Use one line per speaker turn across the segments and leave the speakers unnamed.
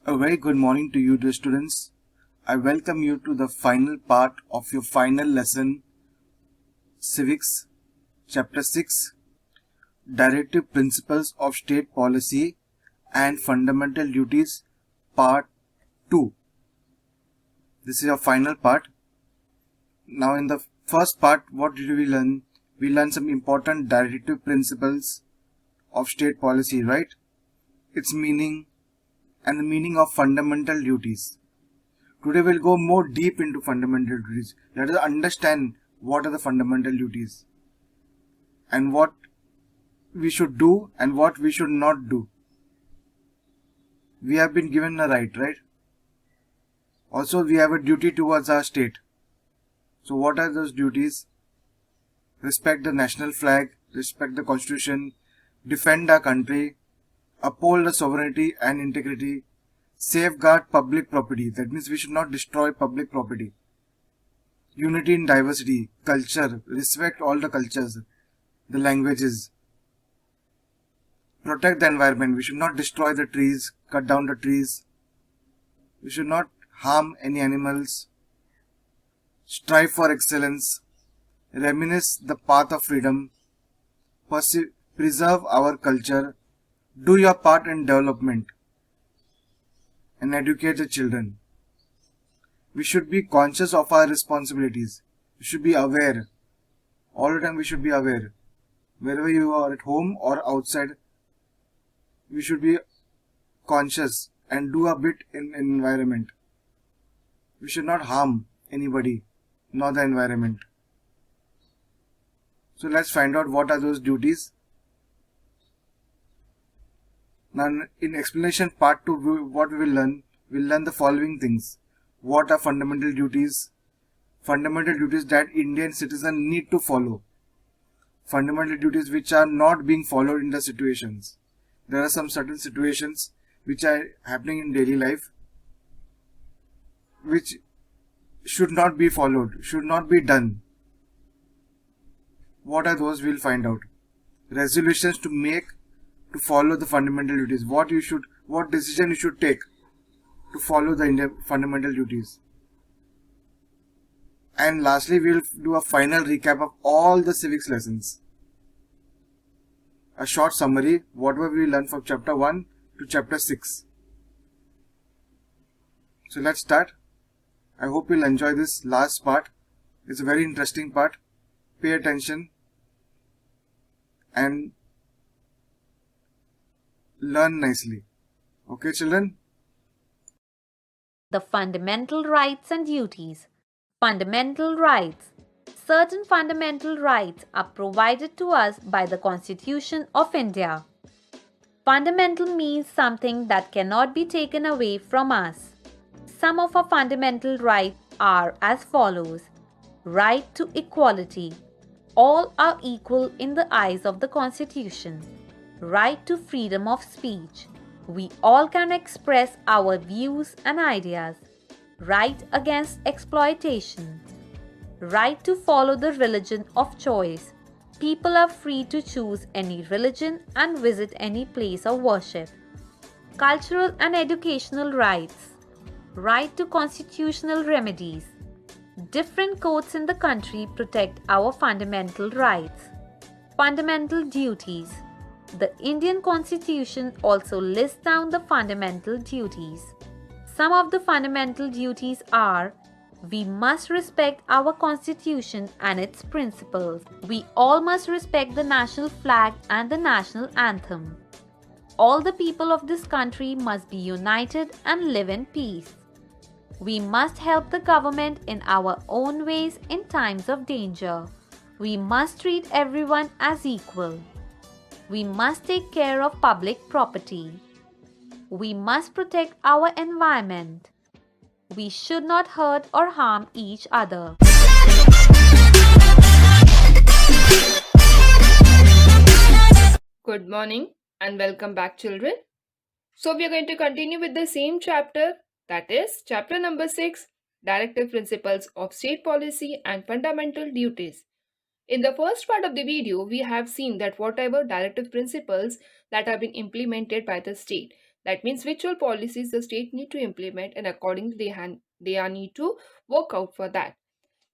A very good morning to you, dear students. I welcome you to the final part of your final lesson, Civics, Chapter 6, Directive Principles of State Policy and Fundamental Duties, Part 2. This is your final part. Now, in the first part, what did we learn? We learned some important directive principles of state policy, right? Its meaning and the meaning of fundamental duties. Today we'll go more deep into fundamental duties. Let us understand what are the fundamental duties and what we should do and what we should not do. We have been given a right? Also, we have a duty towards our state. So what are those duties? Respect the national flag, respect the constitution, defend our country, uphold the sovereignty and integrity, safeguard public property. That means we should not destroy public property. Unity in diversity, culture, respect all the cultures, the languages. Protect the environment. We should not destroy the trees, cut down the trees. We should not harm any animals. Strive for excellence. Reminisce the path of freedom. Preserve our culture. Do your part in development. And educate the children. We should be conscious of our responsibilities. We should be aware. All the time we should be aware. Wherever you are, at home or outside, we should be conscious and do a bit in environment. We should not harm anybody, nor the environment. So let's find out what are those duties. Now in explanation part 2, what we will learn the following things. What are fundamental duties? Fundamental duties that Indian citizens need to follow. Fundamental duties which are not being followed in the situations. There are some certain situations which are happening in daily life which should not be followed, should not be done. What are those? We'll find out. Resolutions to make to follow the fundamental duties. What decision you should take to follow the fundamental duties. And lastly, we'll do a final recap of all the civics lessons. A short summary, whatever we learned from chapter 1 to chapter 6. So let's start. I hope you'll enjoy this last part. It's a very interesting part. Pay attention and learn nicely. Okay, children?
The fundamental rights and duties. Fundamental rights. Certain fundamental rights are provided to us by the Constitution of India. Fundamental means something that cannot be taken away from us. Some of our fundamental rights are as follows. Right to equality. All are equal in the eyes of the Constitution. Right to freedom of speech. We all can express our views and ideas. Right against exploitation. Right to follow the religion of choice. People are free to choose any religion and visit any place of worship. Cultural and educational rights. Right to constitutional remedies. Different courts in the country protect our fundamental rights. Fundamental duties. The Indian Constitution also lists down the fundamental duties. Some of the fundamental duties are: we must respect our Constitution and its principles. We all must respect the national flag and the national anthem. All the people of this country must be united and live in peace. We must help the government in our own ways in times of danger. We must treat everyone as equal. We must take care of public property. We must protect our environment. We should not hurt or harm each other.
Good morning and welcome back, children. So we are going to continue with the same chapter, that is chapter number 6, Directive Principles of State Policy and Fundamental Duties. In the first part of the video, we have seen that whatever directive principles that have been implemented by the state, That means which all policies the state need to implement, and accordingly they need to work out for that.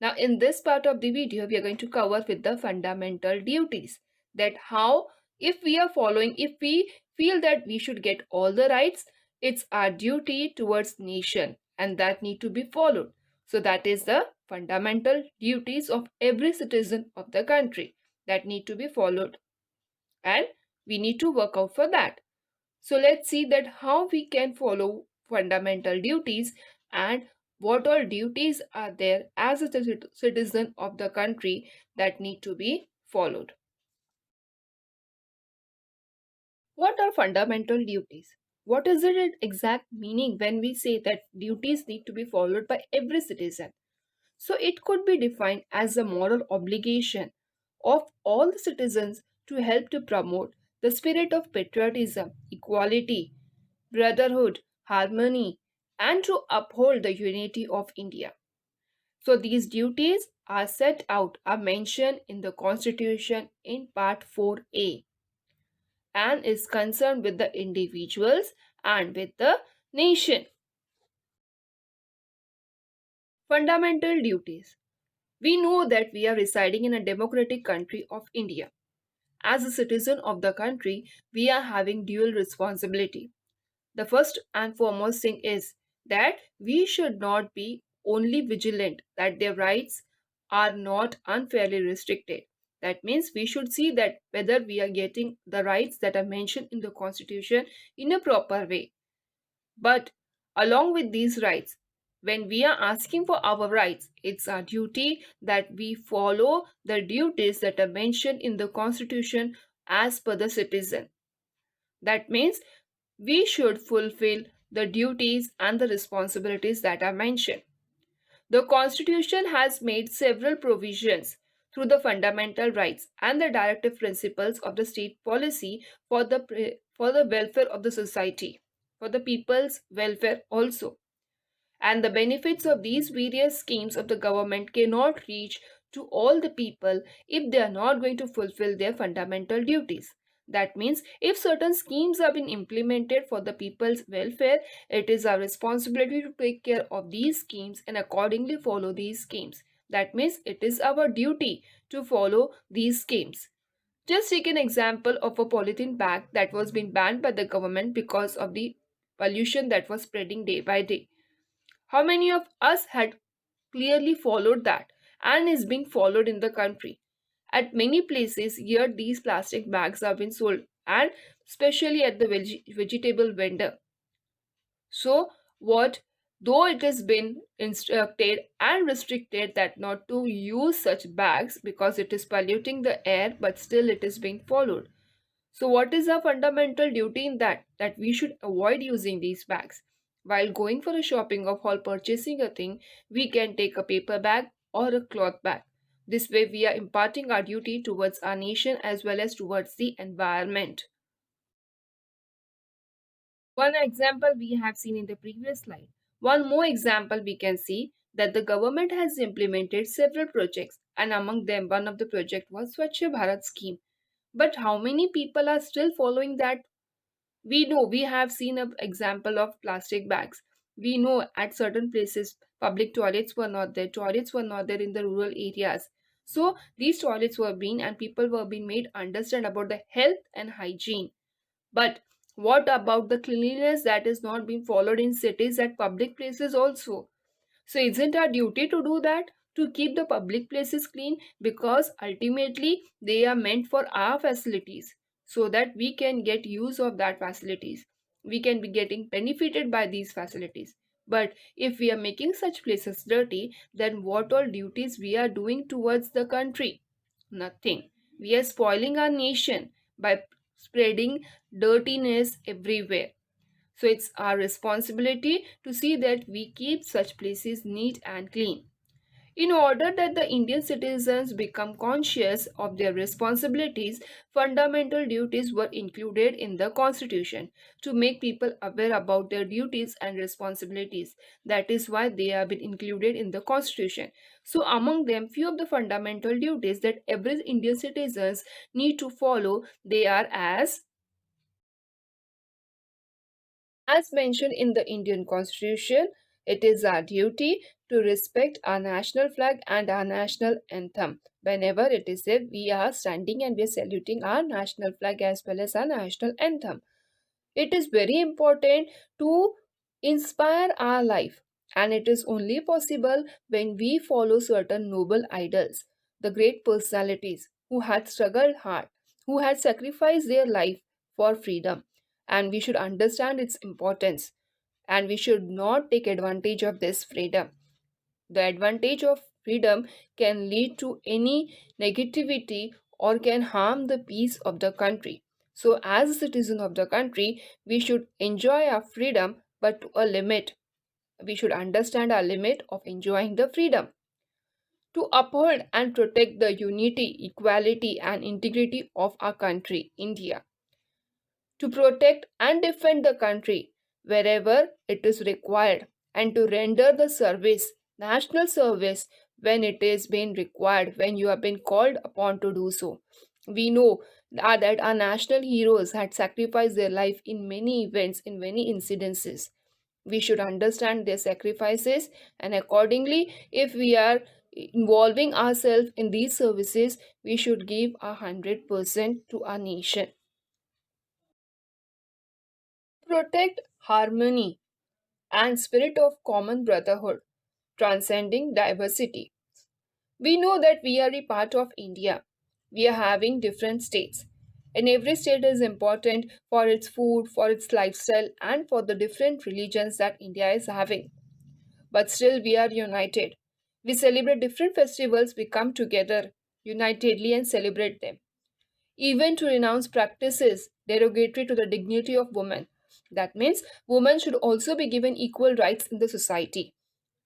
Now in this part of the video, we are going to cover with the fundamental duties, that how, if we are following, if we feel that we should get all the rights, it's our duty towards nation and that need to be followed. So that is the fundamental duties of every citizen of the country that need to be followed, and we need to work out for that. So let's see that how we can follow fundamental duties and what all duties are there as a citizen of the country that need to be followed. What are fundamental duties? What is its exact meaning when we say that duties need to be followed by every citizen? So it could be defined as a moral obligation of all the citizens to help to promote the spirit of patriotism, equality, brotherhood, harmony, and to uphold the unity of India. So these duties are set out, are mentioned in the Constitution in Part 4A, and is concerned with the individuals and with the nation. Fundamental duties. We know that we are residing in a democratic country of India. As a citizen of the country, we are having dual responsibility. The first and foremost thing is that we should not be only vigilant that their rights are not unfairly restricted. That means we should see that whether we are getting the rights that are mentioned in the Constitution in a proper way. But along with these rights, when we are asking for our rights, it's our duty that we follow the duties that are mentioned in the Constitution as per the citizen. That means we should fulfill the duties and the responsibilities that are mentioned. The Constitution has made several provisions through the fundamental rights and the directive principles of the state policy for the welfare of the society, for the people's welfare also. And the benefits of these various schemes of the government cannot reach to all the people if they are not going to fulfill their fundamental duties. That means if certain schemes have been implemented for the people's welfare, it is our responsibility to take care of these schemes and accordingly follow these schemes. That means it is our duty to follow these schemes. Just take an example of a polythene bag that was being banned by the government because of the pollution that was spreading day by day. How many of us had clearly followed that and is being followed in the country? At many places here these plastic bags have been sold, and especially at the vegetable vendor. So what, though it has been instructed and restricted that not to use such bags because it is polluting the air, but still it is being followed. So what is our fundamental duty in that? That we should avoid using these bags. While going for a shopping or while purchasing a thing, we can take a paper bag or a cloth bag. This way we are imparting our duty towards our nation as well as towards the environment. One example we have seen in the previous slide. One more example we can see that the government has implemented several projects, and among them one of the project was Swachh Bharat scheme. But how many people are still following that? We know, we have seen an example of plastic bags. We know at certain places public toilets were not there. Toilets were not there in the rural areas. So these toilets were being, and people were being made understand about the health and hygiene. But what about the cleanliness that is not being followed in cities at public places also? So isn't our duty to do that? To keep the public places clean, because ultimately they are meant for our facilities so that we can get use of that facilities. We can be getting benefited by these facilities. But if we are making such places dirty, then what all duties we are doing towards the country? Nothing. We are spoiling our nation by spreading dirtiness everywhere. So it's our responsibility to see that we keep such places neat and clean. In order that the Indian citizens become conscious of their responsibilities, fundamental duties were included in the Constitution to make people aware about their duties and responsibilities. That is why they have been included in the Constitution. So among them, few of the fundamental duties that every Indian citizens need to follow, they are as As mentioned in the Indian Constitution, it is our duty to respect our national flag and our national anthem. Whenever it is said, we are standing and we are saluting our national flag as well as our national anthem. It is very important to inspire our life, and it is only possible when we follow certain noble idols, the great personalities who had struggled hard, who had sacrificed their life for freedom. And we should understand its importance, and we should not take advantage of this freedom. The advantage of freedom can lead to any negativity or can harm the peace of the country. So, as a citizen of the country, we should enjoy our freedom but to a limit. We should understand our limit of enjoying the freedom. To uphold and protect the unity, equality, and integrity of our country, India. To protect and defend the country wherever it is required, and to render the service, national service, when it is being required, when you have been called upon to do so. We know that our national heroes had sacrificed their life in many events, in many incidences. We should understand their sacrifices, and accordingly, if we are involving ourselves in these services, we should give 100% to our nation. Protect harmony and spirit of common brotherhood, transcending diversity. We know that we are a part of India. We are having different states, and every state is important for its food, for its lifestyle, and for the different religions that India is having. But still, we are united. We celebrate different festivals, we come together unitedly and celebrate them, even to renounce practices derogatory to the dignity of women. That means women should also be given equal rights in the society,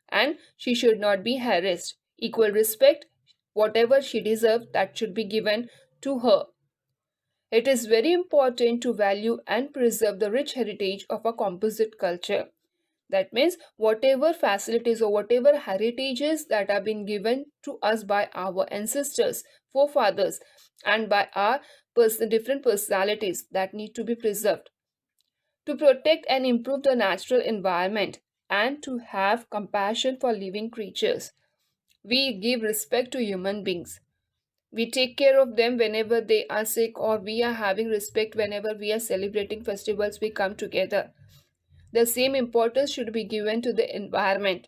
and she should not be harassed. Equal respect, whatever she deserves, that should be given to her. It is very important to value and preserve the rich heritage of our composite culture. That means whatever facilities or whatever heritages that have been given to us by our ancestors, forefathers, and by our different personalities, that need to be preserved. To protect and improve the natural environment and to have compassion for living creatures. We give respect to human beings. We take care of them whenever they are sick, or we are having respect whenever we are celebrating festivals, we come together. The same importance should be given to the environment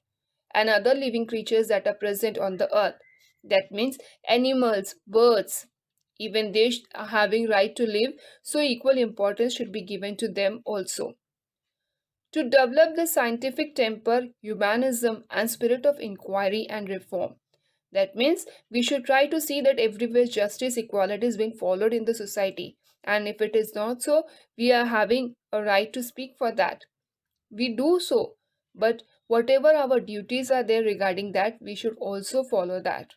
and other living creatures that are present on the earth. That means animals, birds, even they are having right to live, so equal importance should be given to them also. To develop the scientific temper, humanism, and spirit of inquiry and reform. That means we should try to see that everywhere justice, equality is being followed in the society. And if it is not so, we are having a right to speak for that. We do so, but whatever our duties are there regarding that, we should also follow that.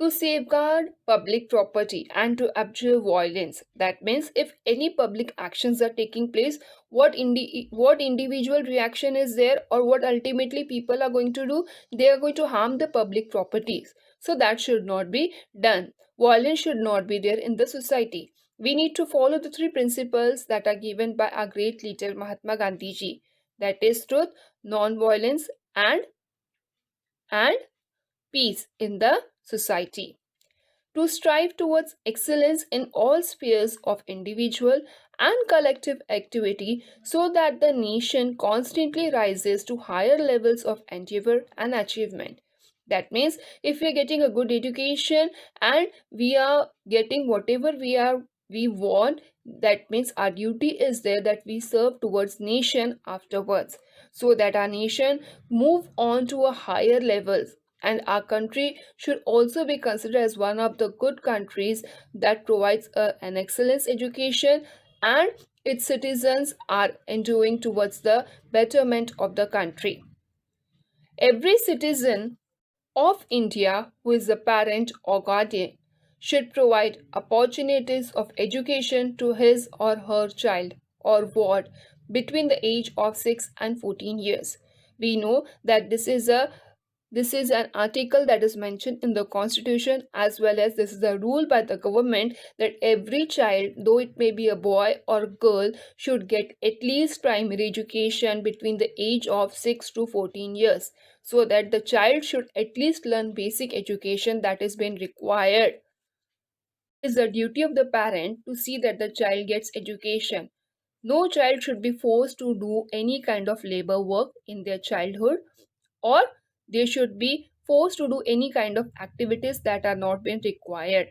To safeguard public property and to abjure violence. That means if any public actions are taking place, what individual reaction is there, or what ultimately people are going to do, they are going to harm the public properties. So that should not be done. Violence should not be there in the society. We need to follow the three principles that are given by our great leader Mahatma Gandhi ji. That is truth, non-violence, and peace in the society. To strive towards excellence in all spheres of individual and collective activity so that the nation constantly rises to higher levels of endeavor and achievement. That means if we are getting a good education and we are getting whatever we want, that means our duty is there that we serve towards nation afterwards, so that our nation move on to a higher levels, and our country should also be considered as one of the good countries that provides an excellence education, and its citizens are enjoying towards the betterment of the country. Every citizen of India who is a parent or guardian should provide opportunities of education to his or her child or ward between the age of 6 and 14 years. We know that this is a This is an article that is mentioned in the constitution, as well as this is a rule by the government that every child, though it may be a boy or girl, should get at least primary education between the age of 6 to 14 years, so that the child should at least learn basic education that is been required. It is the duty of the parent to see that the child gets education. No child should be forced to do any kind of labor work in their childhood, or they should be forced to do any kind of activities that are not being required.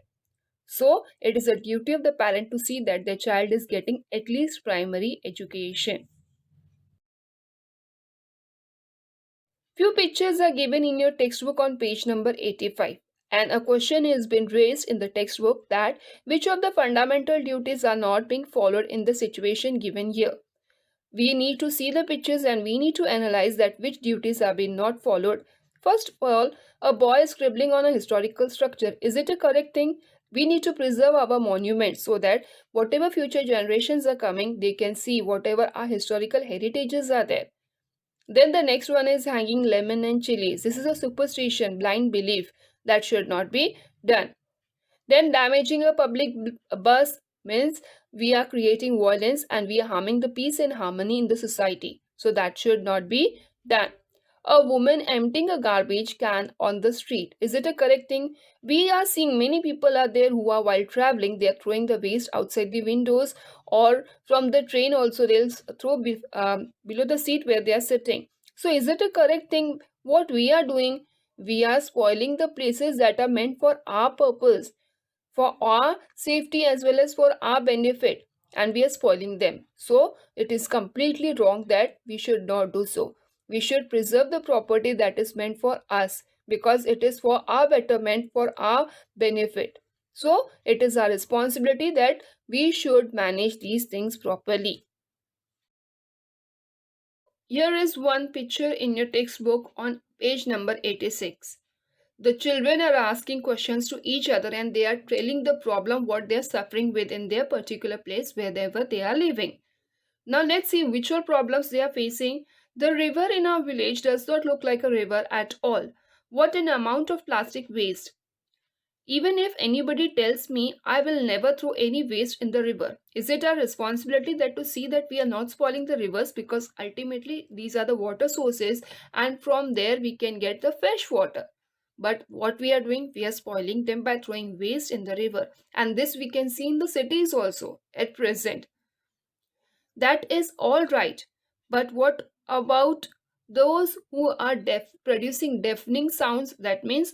So it is a duty of the parent to see that their child is getting at least primary education. Few pictures are given in your textbook on page number 85, and a question has been raised in the textbook that which of the fundamental duties are not being followed in the situation given here. We need to see the pictures and we need to analyze that which duties are being not followed. First of all, a boy is scribbling on a historical structure. Is it a correct thing? We need to preserve our monuments so that whatever future generations are coming, they can see whatever our historical heritages are there. Then the next one is hanging lemon and chilies. This is a superstition, blind belief that should not be done. Then damaging a public bus means we are creating violence and we are harming the peace and harmony in the society. So that should not be done. A woman emptying a garbage can on the street. Is it a correct thing? We are seeing many people are there who are while traveling, they are throwing the waste outside the windows, or from the train also they'll throw below the seat where they are sitting. So is it a correct thing? What we are doing? We are spoiling the places that are meant for our purpose, for our safety as well as for our benefit, and we are spoiling them. So it is completely wrong that we should not do so. We should preserve the property that is meant for us because it is for our betterment, for our benefit. So it is our responsibility that we should manage these things properly. Here is one picture in your textbook on page number 86. The children are asking questions to each other and they are telling the problem what they are suffering with in their particular place wherever they are living. Now let's see which all problems they are facing. The river in our village does not look like a river at all. What an amount of plastic waste. Even if anybody tells me I will never throw any waste in the river, is it our responsibility that to see that we are not spoiling the rivers, because ultimately these are the water sources and from there we can get the fresh water. But what we are doing, we are spoiling them by throwing waste in the river, and this we can see in the cities also at present. That is all right, but what about those who are producing deafening sounds? That means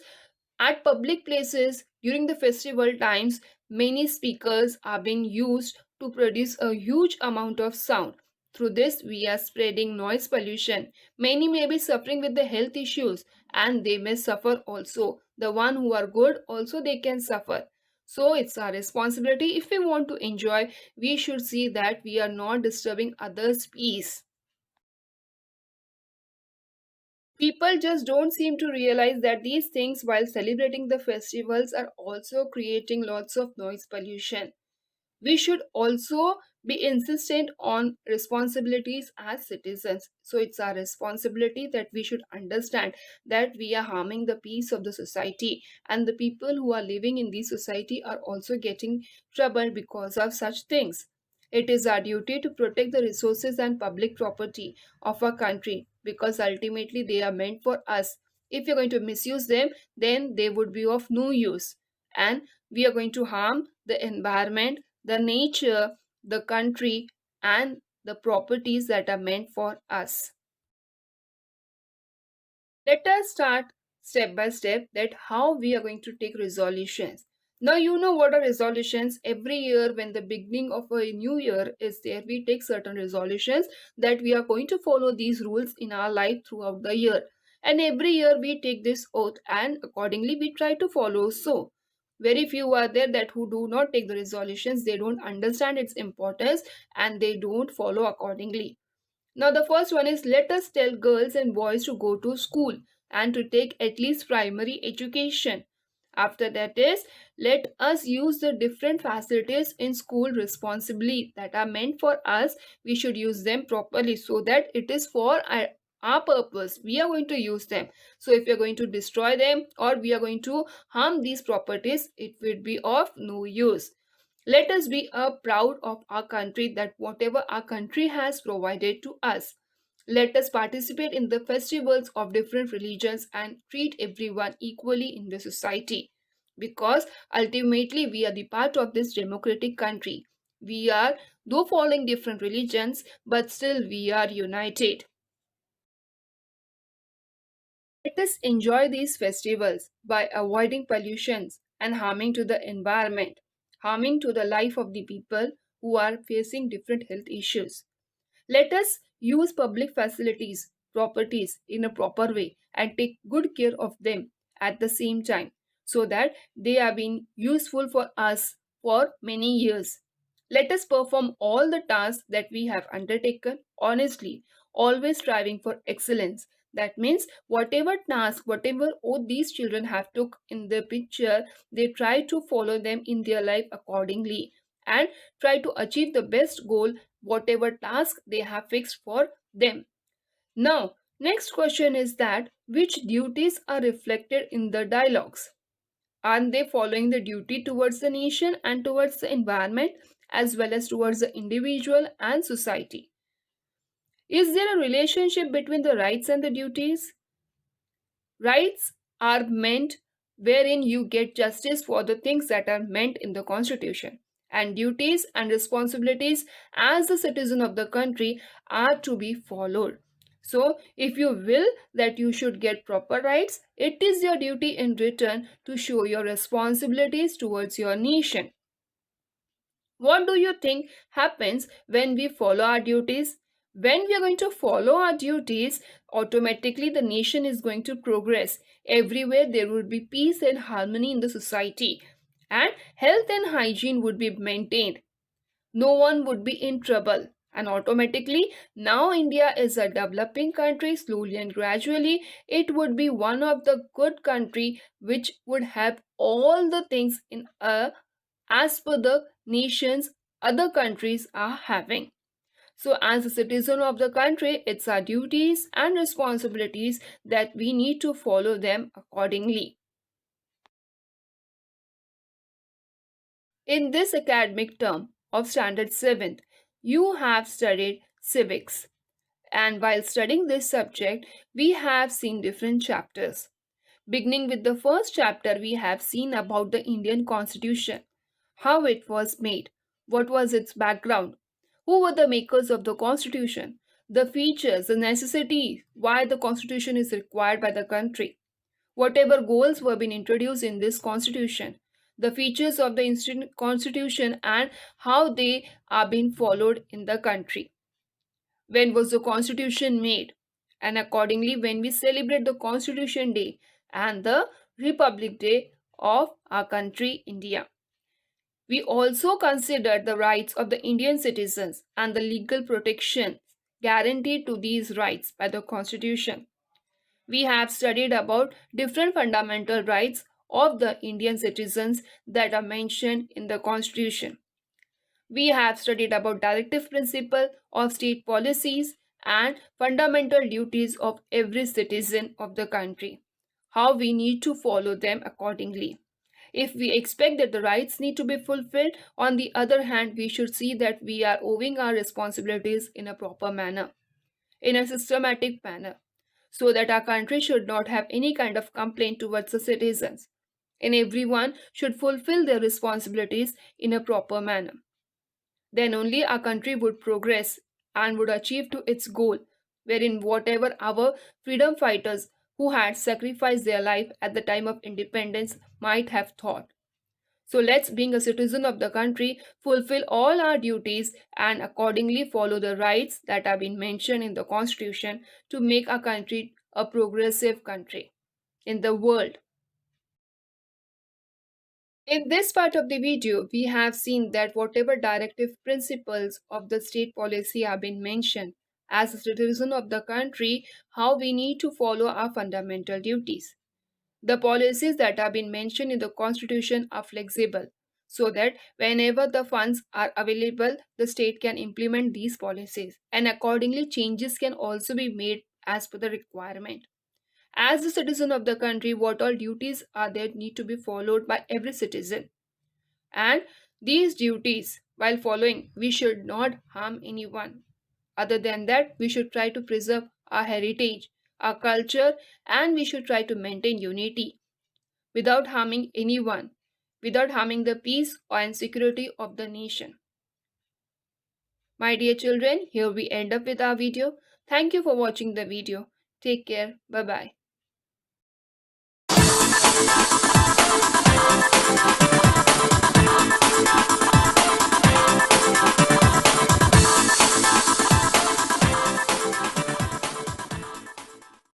at public places during the festival times, many speakers are being used to produce a huge amount of sound. Through this, we are spreading noise pollution. Many may be suffering with the health issues and they may suffer also. The one who are good also they can suffer. So it's our responsibility. If we want to enjoy, we should see that we are not disturbing others' peace. People just don't seem to realize that these things, while celebrating the festivals, are also creating lots of noise pollution. We should also be insistent on responsibilities as citizens. So it's our responsibility that we should understand that we are harming the peace of the society, and the people who are living in the society are also getting trouble because of such things. It is our duty to protect the resources and public property of our country because ultimately they are meant for us. If you're going to misuse them, then they would be of no use, and we are going to harm the environment, the nature, the country, and the properties that are meant for us. Let us start step by step that how we are going to take resolutions. Now you know what are resolutions. Every year when the beginning of a new year is there, we take certain resolutions that we are going to follow these rules in our life throughout the year. And every year we take this oath and accordingly we try to follow. So very few are there that who do not take the resolutions. They don't understand its importance and they don't follow accordingly. Now the first one is, let us tell girls and boys to go to school and to take at least primary education. After that is, let us use the different facilities in school responsibly that are meant for us. We should use them properly so that it is for our purpose. We are going to use them. So if we are going to destroy them or we are going to harm these properties, it would be of no use. Let us be proud of our country, that whatever our country has provided to us. Let us participate in the festivals of different religions and treat everyone equally in the society. Because ultimately we are the part of this democratic country. We are, though following different religions, but still we are united. Let us enjoy these festivals by avoiding pollutions and harming to the environment, harming to the life of the people who are facing different health issues. Let us use public facilities, properties in a proper way and take good care of them at the same time so that they have been useful for us for many years. Let us perform all the tasks that we have undertaken honestly, always striving for excellence. That means whatever task, whatever oath these children have took in the picture, they try to follow them in their life accordingly and try to achieve the best goal, whatever task they have fixed for them. Now, next question is that which duties are reflected in the dialogues? Aren't they following the duty towards the nation and towards the environment as well as towards the individual and society? Is there a relationship between the rights and the duties? Rights are meant wherein you get justice for the things that are meant in the constitution, and duties and responsibilities as a citizen of the country are to be followed. So if you will that you should get proper rights, it is your duty in return to show your responsibilities towards your nation. What do you think happens when we follow our duties? When we are going to follow our duties, automatically the nation is going to progress. Everywhere there would be peace and harmony in the society, and health and hygiene would be maintained. No one would be in trouble. And automatically, now India is a developing country. Slowly and gradually, it would be one of the good country which would have all the things in a as per the nations other countries are having. So as a citizen of the country, it's our duties and responsibilities that we need to follow them accordingly. In this academic term of Standard 7th, you have studied civics. And while studying this subject, we have seen different chapters. Beginning with the first chapter, we have seen about the Indian Constitution, how it was made, what was its background, who were the makers of the Constitution, the features, the necessity, why the Constitution is required by the country, whatever goals were being introduced in this Constitution, the features of the Constitution and how they are being followed in the country. When was the Constitution made? And accordingly, when we celebrate the Constitution Day and the Republic Day of our country, India. We also considered the rights of the Indian citizens and the legal protection guaranteed to these rights by the Constitution. We have studied about different fundamental rights of the Indian citizens that are mentioned in the Constitution. We have studied about directive principle of state policies and fundamental duties of every citizen of the country, how we need to follow them accordingly. If we expect that the rights need to be fulfilled, on the other hand, we should see that we are owing our responsibilities in a proper manner, in a systematic manner, so that our country should not have any kind of complaint towards the citizens, and everyone should fulfill their responsibilities in a proper manner. Then only our country would progress and would achieve to its goal, wherein whatever our freedom fighters who had sacrificed their life at the time of independence might have thought. So let's, being a citizen of the country, fulfill all our duties and accordingly follow the rights that have been mentioned in the Constitution to make our country a progressive country in the world. In this part of the video, we have seen that whatever directive principles of the state policy have been mentioned, as a citizen of the country, how we need to follow our fundamental duties. The policies that have been mentioned in the Constitution are flexible, so that whenever the funds are available, the state can implement these policies, and accordingly changes can also be made as per the requirement. As a citizen of the country, what all duties are there need to be followed by every citizen. And these duties, while following, we should not harm anyone. Other than that, we should try to preserve our heritage, our culture, and we should try to maintain unity without harming anyone, without harming the peace or security of the nation. My dear children, here we end up with our video. Thank you for watching the video. Take care. Bye-bye.